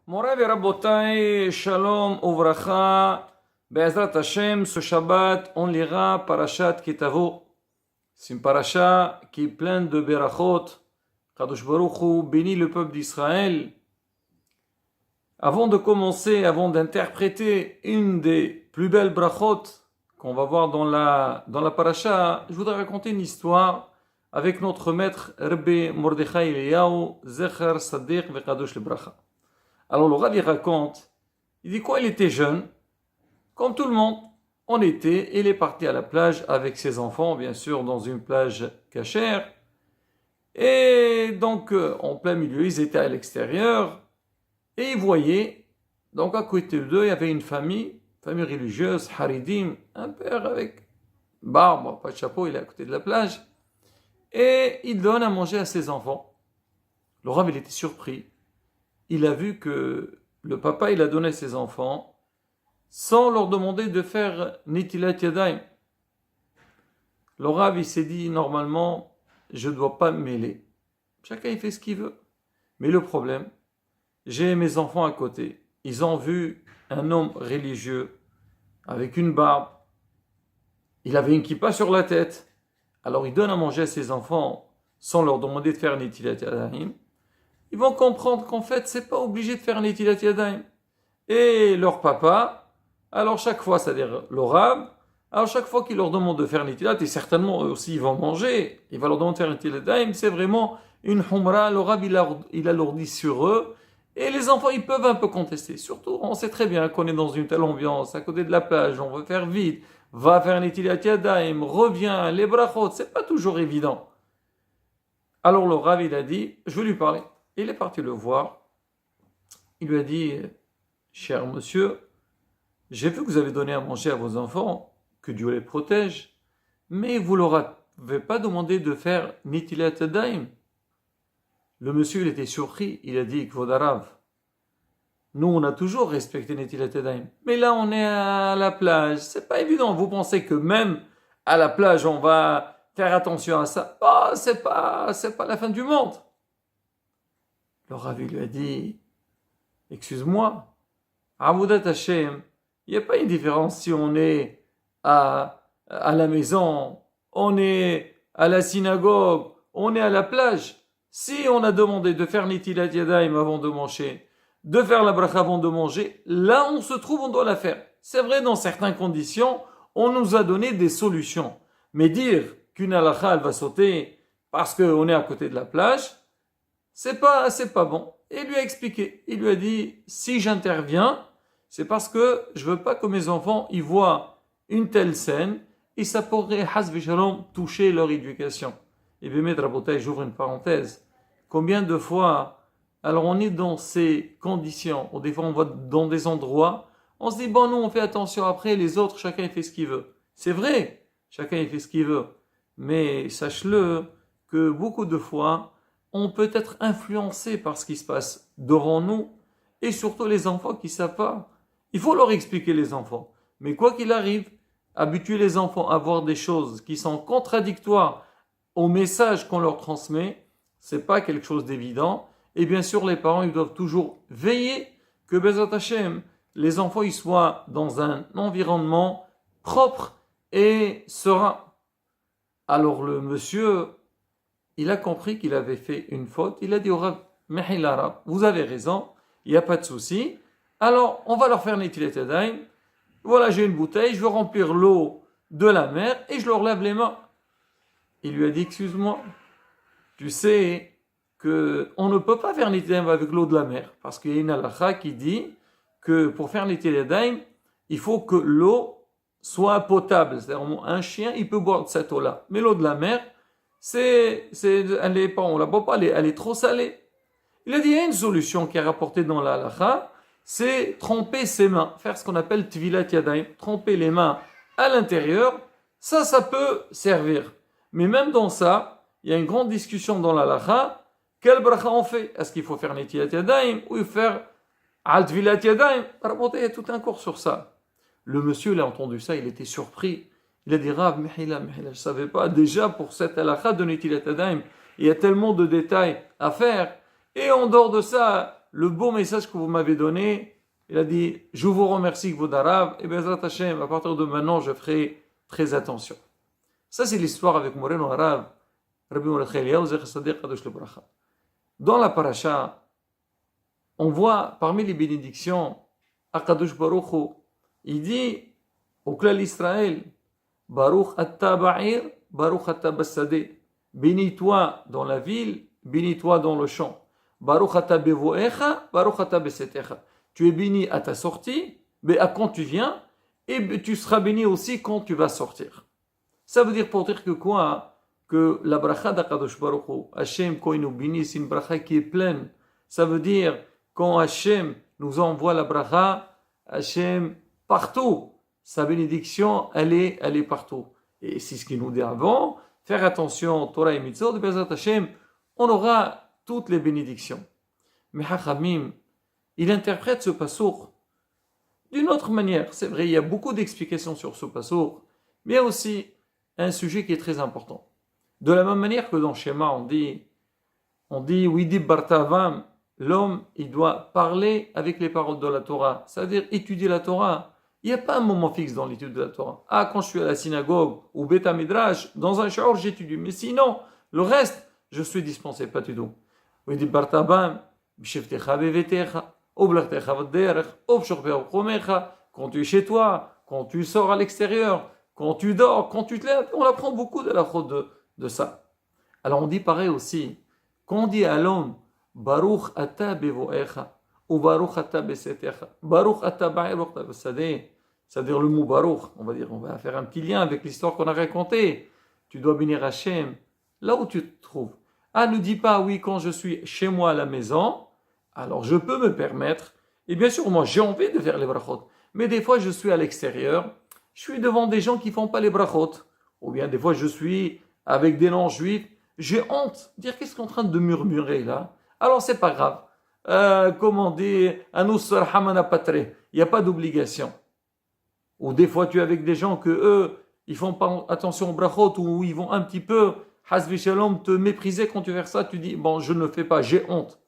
Moray et Rabotai, Shalom, Uvracha, Be'ezrat Hashem, ce Shabbat, on lira Parashat Kitavo. C'est une parasha qui est pleine de berachot. Kadosh Baruch Hu bénit le peuple d'Israël. Avant de commencer, avant d'interpréter une des plus belles brachot qu'on va voir dans la parasha, je voudrais raconter une histoire avec notre maître Rabbi Mordechai Eliyahu, Zecher Sadiq Vekadosh Lebracha. Alors le Rav il raconte, il dit quoi, il était jeune, comme tout le monde, en été, il est parti à la plage avec ses enfants, bien sûr dans une plage cachère, et donc en plein milieu, ils étaient à l'extérieur, et ils voyaient, donc à côté d'eux, il y avait une famille religieuse, Haridim, un père avec barbe, pas de chapeau, il est à côté de la plage, et il donne à manger à ses enfants. Le Rav il était surpris. Il a vu que le papa, il a donné ses enfants sans leur demander de faire Nitilat Yadayim. Le Rav, il s'est dit, normalement, je ne dois pas me mêler. Chacun, il fait ce qu'il veut. Mais le problème, j'ai mes enfants à côté. Ils ont vu un homme religieux avec une barbe. Il avait une kippa sur la tête. Alors, il donne à manger à ses enfants sans leur demander de faire Nitilat Yadayim. Ils vont comprendre qu'en fait, c'est pas obligé de faire Nitilat Yadayim. Et leur papa, alors chaque fois, c'est-à-dire le Rav, alors chaque fois qu'il leur demande de faire Nitilat, et certainement eux aussi ils vont manger, il va leur demander de faire Nitilat Yadayim, c'est vraiment une humra, le Rav il alourdit sur eux, et les enfants ils peuvent un peu contester. Surtout, on sait très bien qu'on est dans une telle ambiance, à côté de la plage, on veut faire vite, va faire Nitilat Yadayim, reviens, les brachot, c'est pas toujours évident. Alors le Rav il a dit, je vais lui parler. Il est parti le voir. Il lui a dit, cher monsieur, j'ai vu que vous avez donné à manger à vos enfants, que Dieu les protège, mais vous ne leur avez pas demandé de faire Nitilat Yadayim. Le monsieur, il était surpris. Il a dit, Kvod Harav, nous, on a toujours respecté Nitilat Yadayim. Mais là, on est à la plage. C'est pas évident. Vous pensez que même à la plage, on va faire attention à ça? Oh, c'est pas la fin du monde. Le Rav lui a dit, excuse-moi, Avodat Hashem, il n'y a pas une différence si on est à la maison, on est à la synagogue, on est à la plage. Si on a demandé de faire Nitilat Yadayim avant de manger, de faire la bracha avant de manger, là on se trouve, on doit la faire. C'est vrai, dans certaines conditions, on nous a donné des solutions. Mais dire qu'une halakha, elle va sauter parce qu'on est à côté de la plage, c'est pas bon. Et il lui a expliqué. Il lui a dit, si j'interviens, c'est parce que je veux pas que mes enfants y voient une telle scène et ça pourrait, hasbi shalom, toucher leur éducation. Et bien, Maître Rabotai, j'ouvre une parenthèse. Combien de fois, alors on est dans ces conditions, ou des fois on va dans des endroits, on se dit, bon, nous on fait attention, après les autres, chacun il fait ce qu'il veut. C'est vrai, chacun il fait ce qu'il veut. Mais sache-le que beaucoup de fois, on peut être influencé par ce qui se passe devant nous, et surtout les enfants qui ne savent pas. Il faut leur expliquer les enfants. Mais quoi qu'il arrive, habituer les enfants à voir des choses qui sont contradictoires au message qu'on leur transmet, c'est pas quelque chose d'évident. Et bien sûr, les parents, ils doivent toujours veiller que Bezat Hashem, les enfants, ils soient dans un environnement propre et serein. Alors le monsieur, il a compris qu'il avait fait une faute. Il a dit au Rav, Mehil Arab, vous avez raison, il n'y a pas de souci. Alors, on va leur faire Nitilat Yadayim. Voilà, j'ai une bouteille, je veux remplir l'eau de la mer et je leur lave les mains. Il lui a dit, excuse-moi, tu sais qu'on ne peut pas faire Nitilat Yadayim avec l'eau de la mer. Parce qu'il y a une halakha qui dit que pour faire Nitilat Yadayim, il faut que l'eau soit potable. C'est-à-dire, un chien, il peut boire de cette eau-là. Mais l'eau de la mer, elle est pas, on la boit pas, elle est trop salée. Il a dit, il y a une solution qui est rapportée dans la halakha, c'est tremper ses mains, faire ce qu'on appelle Tvilat Yadayim, tremper les mains à l'intérieur, ça peut servir. Mais même dans ça, il y a une grande discussion dans la halakha, quel bracha on fait? Est-ce qu'il faut faire Nitilat Yadayim ou faire Al Tvilat Yadayim? Il y a tout un cours sur ça. Le monsieur, il a entendu ça, il était surpris. Il a dit, Rav, Mehila, je ne savais pas. Déjà, pour cette halakha de Nitilat Yadayim, il y a tellement de détails à faire. Et en dehors de ça, le beau message que vous m'avez donné. Il a dit, je vous remercie, vous d'Arabe, et Bezrat Hashem, à partir de maintenant, je ferai très attention. Ça, c'est l'histoire avec Moreno Arabe, Rabbi Mordechai Eliyahu, Zecher Sadir Kadosh Lebracha. Dans la paracha, on voit parmi les bénédictions, Akadosh Baruch Hu, il dit au clan d'Israël, Baruch Atta Ba'ir, Baruch Atta Bassadeh. Bénis-toi dans la ville, bénis-toi dans le champ. Baruch Atta Bevoecha, Baruch Atta Besetecha. Tu es béni à ta sortie, mais à quand tu viens, et tu seras béni aussi quand tu vas sortir. Ça veut dire pour dire que quoi? Que la bracha d'Akadosh Baruch Hu, Hachem, quand il nous bénit, c'est une bracha qui est pleine. Ça veut dire, quand Hachem nous envoie la bracha, Hachem, partout, sa bénédiction, elle est partout. Et c'est ce qu'il nous dit avant, faire attention, Torah et Mitzvot, de Bezrat Hachem, on aura toutes les bénédictions. Mais Hachamim, il interprète ce passour d'une autre manière. C'est vrai, il y a beaucoup d'explications sur ce passour, mais il y a aussi un sujet qui est très important. De la même manière que dans Shema, on dit, Widi Bartavam, l'homme, il doit parler avec les paroles de la Torah, c'est-à-dire étudier la Torah. Il n'y a pas un moment fixe dans l'étude de la Torah. Ah, quand je suis à la synagogue ou Beth Midrash, dans un shiur, j'étudie. Mais sinon, le reste, je suis dispensé, pas du tout. Widi Bartavam, B'shevtecha bevetecha, Oblartecha v'derech, Obshorpeh obchomecha, quand tu es chez toi, quand tu sors à l'extérieur, quand tu dors, quand tu te lèves, on apprend beaucoup de la faute de ça. Alors on dit pareil aussi, quand on dit à l'homme, Baruch ata bevoecha, ou Baruch ata besetecha, Baruch ata ba'ir waqta besadeh, c'est-à-dire le mot Baruch, on va faire un petit lien avec l'histoire qu'on a racontée. Tu dois bénir Hachem là où tu te trouves. Ah, ne dis pas, oui, quand je suis chez moi à la maison, alors je peux me permettre, et bien sûr, moi j'ai envie de faire les brachot, mais des fois je suis à l'extérieur, je suis devant des gens qui ne font pas les brachot, ou bien des fois je suis avec des non-juifs, j'ai honte de dire qu'est-ce qu'on est en train de murmurer là. Alors c'est pas grave, comme on dit, Anus Hamana Patre, il n'y a pas d'obligation. Ou des fois tu es avec des gens que eux, ils font pas attention aux brachot, ou ils vont un petit peu, Hasbi Shalom, te mépriser quand tu fais ça, tu dis, bon je ne le fais pas, j'ai honte.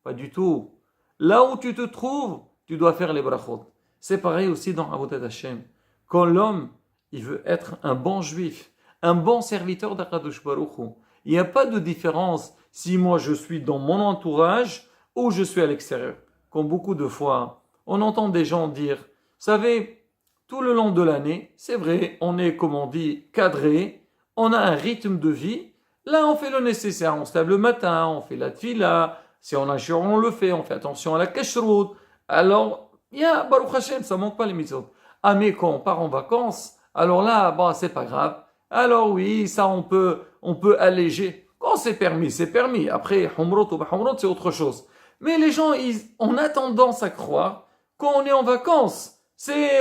Pas du tout. Là où tu te trouves, tu dois faire les brachot. C'est pareil aussi dans Avodat Hashem. Quand l'homme, il veut être un bon juif, un bon serviteur d'Akadosh Baruch Hu, il n'y a pas de différence si moi je suis dans mon entourage ou je suis à l'extérieur. Comme beaucoup de fois, on entend des gens dire, vous savez, tout le long de l'année, c'est vrai, on est, comme on dit, cadré, on a un rythme de vie. Là, on fait le nécessaire, on se lève le matin, on fait la tfila, si on a un on le fait, on fait attention à la kashrut. Alors, il y a Baruch Hashem, ça manque pas les mitzvot. Ah, mais quand on part en vacances, alors là, bah, c'est pas grave. Alors oui, ça, on peut alléger. Quand c'est permis, c'est permis. Après, humrot ou humrot, c'est autre chose. Mais les gens, on a tendance à croire quand on est en vacances.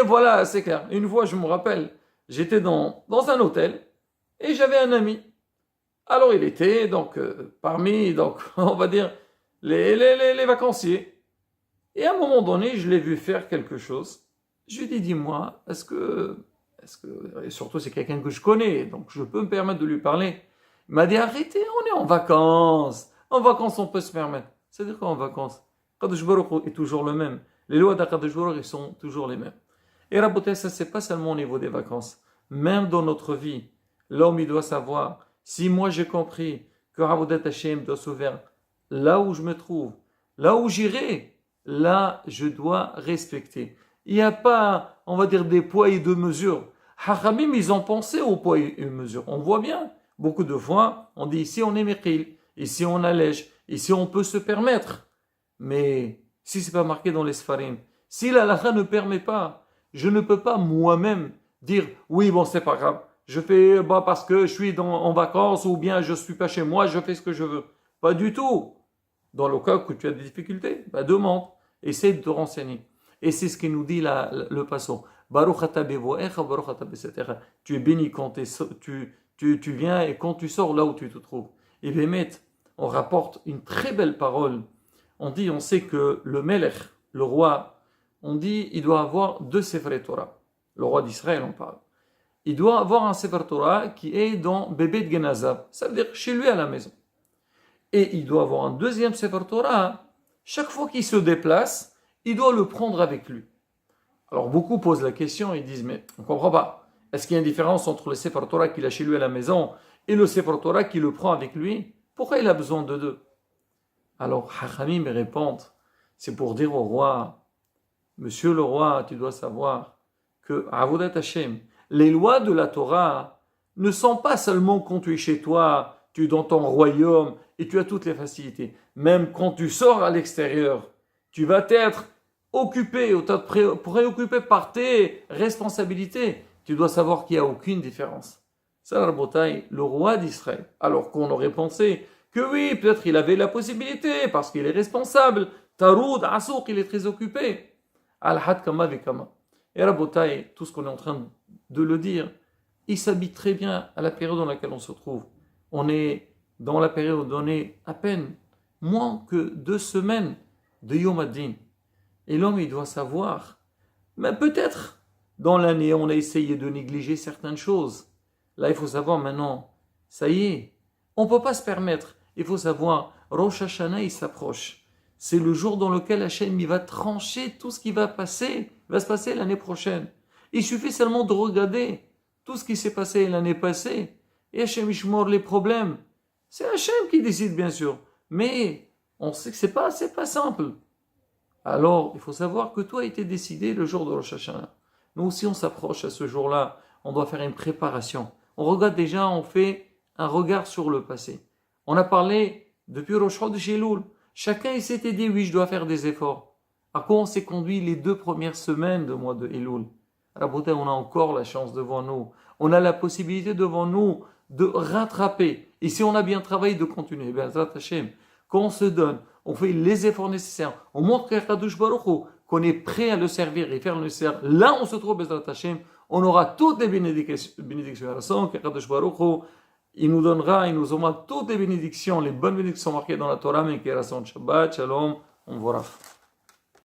Voilà, c'est clair. Une fois, je me rappelle, j'étais dans un hôtel et j'avais un ami. Alors, il était, donc, parmi, donc, on va dire, les vacanciers. Et à un moment donné, je l'ai vu faire quelque chose. Je lui ai dit, dis-moi, est-ce que, et surtout c'est quelqu'un que je connais, donc je peux me permettre de lui parler. Il m'a dit, arrêtez, on est en vacances. En vacances, on peut se permettre. C'est-à-dire qu'en vacances, Kadosh Baruch est toujours le même. Les lois d'Akadosh Baruch sont toujours les mêmes. Et Raboté, ça c'est pas seulement au niveau des vacances. Même dans notre vie, l'homme il doit savoir, si moi j'ai compris que Raboté Hashem doit s'ouvrir là où je me trouve, là où j'irai, là je dois respecter. Il n'y a pas, on va dire, des poids et de mesures. Hachamim, ils ont pensé aux poids et mesures. On voit bien, beaucoup de fois, on dit ici on est mekhil, ici on allège, ici on peut se permettre. Mais si c'est pas marqué dans les Sfarim, si la halakha ne permet pas, je ne peux pas moi-même dire oui bon c'est pas grave, je fais parce que je suis en vacances ou bien je suis pas chez moi, je fais ce que je veux. Pas du tout. Dans le cas où tu as des difficultés, demande, essaie de te renseigner. Et c'est ce qu'il nous dit le passage. Baruch ata bevoecha, baruch ata besetecha. Tu es béni quand tu viens et quand tu sors là où tu te trouves. Et Bémet, on rapporte une très belle parole. On sait que le Melech, le roi, on dit il doit avoir 2 Sefer Torah. Le roi d'Israël, on parle. Il doit avoir un Sefer Torah qui est dans Bébé Genazav, ça veut dire chez lui à la maison. Et il doit avoir un deuxième Sefer Torah chaque fois qu'il se déplace, il doit le prendre avec lui. Alors beaucoup posent la question et disent, mais on ne comprend pas. Est-ce qu'il y a une différence entre le Sefer Torah qu'il a chez lui à la maison et le Sefer Torah qu'il le prend avec lui? Pourquoi il a besoin de deux? Alors Hachamim répondent, c'est pour dire au roi, monsieur le roi, tu dois savoir que Avodat Hashem, les lois de la Torah ne sont pas seulement quand tu es chez toi, tu es dans ton royaume et tu as toutes les facilités. Même quand tu sors à l'extérieur, tu vas être occupé, préoccupé par tes responsabilités. Tu dois savoir qu'il n'y a aucune différence. Ça, le roi d'Israël, alors qu'on aurait pensé que oui, peut-être il avait la possibilité parce qu'il est responsable. Taroud, Asouk, il est très occupé. Al-Had Kama Vekama. Et Rabotai, tout ce qu'on est en train de le dire, il s'habille très bien à la période dans laquelle on se trouve. On est dans la période donnée à peine moins que 2 semaines de Yom Adin. Et l'homme, il doit savoir, mais peut-être dans l'année, on a essayé de négliger certaines choses. Là, il faut savoir maintenant, ça y est, on ne peut pas se permettre. Il faut savoir, Rosh Hashanah, il s'approche. C'est le jour dans lequel Hachem il va trancher tout ce qui va se passer l'année prochaine. Il suffit seulement de regarder tout ce qui s'est passé l'année passée. Et Hachem Ishmor les problèmes. C'est Hachem qui décide, bien sûr. Mais on sait que c'est pas simple. Alors, il faut savoir que tout a été décidé le jour de Rosh Hashanah. Nous aussi, on s'approche à ce jour-là. On doit faire une préparation. On regarde déjà, on fait un regard sur le passé. On a parlé depuis Rosh Chodesh Elul. Chacun il s'était dit, oui, je dois faire des efforts. À quoi on s'est conduit les 2 premières semaines de mois de Elul? Rabotai, on a encore la chance devant nous. On a la possibilité devant nous de rattraper. Et si on a bien travaillé, de continuer. Quand on se donne, on fait les efforts nécessaires, on montre qu'Akadosh Baruch Hu, qu'on est prêt à le servir et faire le servir. Là, on se trouve, Bezrat Hashem, on aura toutes les bénédictions. Qu'Akadosh Baruch Hu, il nous aura toutes les bénédictions, les bonnes bénédictions marquées dans la Torah, mais qui Shabbat, Shalom, on verra.